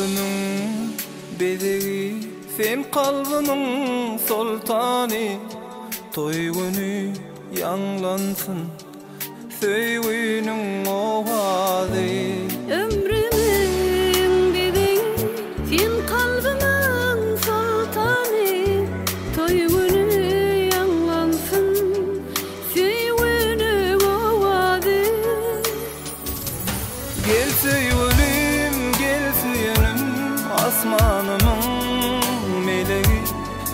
gülümün bedegi, sen kalbinin sultani. Toy günü yanlansın söýgünüň owazy. Ömrümün bedegi, sen kalbinin sultani. Toy günü yanlansın söýgünüň owazy. Gel söýgünüm, gel süýenim, asmanymyň melegi.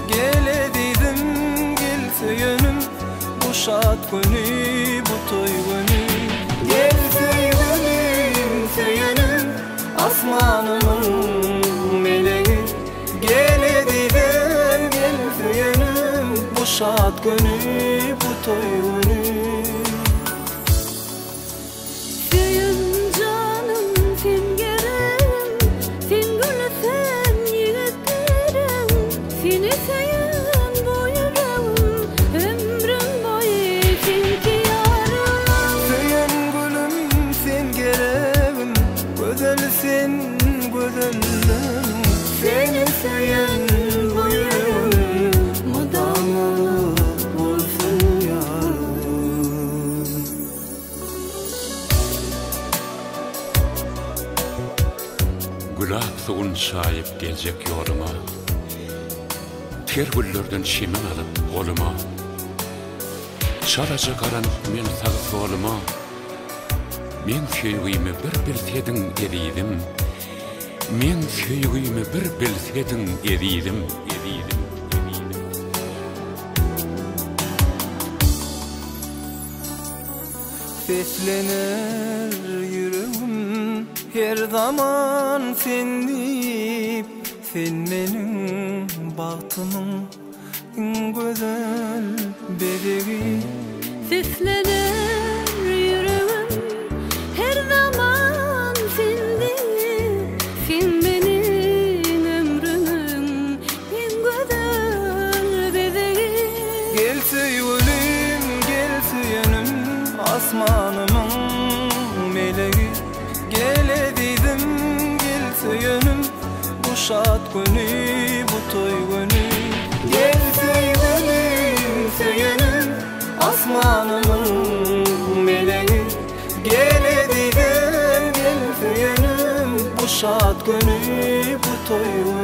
Gel edidim, gel süýenim, bu şat günü, bu toy günü. Gel süýenim, süýenim, asmanymyň melegi. Gel edidim, gel süýenim, bu şat günü, bu toy günü. Sen gözellim, seni seyen bu yüreğim madamlı olsun yarım. Gülap suğun şayip gelecek yoluma, ter güllerden şimin alıp koluma. Çalaca karan men sağı soluma, men söýgümi bir bilsediň eridim. Men söýgümi bir bilsediň eridim. Seslener yüreğim her zaman sen deyip, sen menin bahtımın en güzel bedegi. Seslener yüreğim her zaman sen deyip, sen menin ömrümün en güzel bedegi. Gel söýgünüm, gel süýenim, asmanymyň melegi. Gel edidim, gel süýenim, bu şat günü, bu toy günü. Gel süýgünüm, süýenim, asmanymyň melegi. Gel edidim, gel süýenim, bu şat günü, bu toy günü.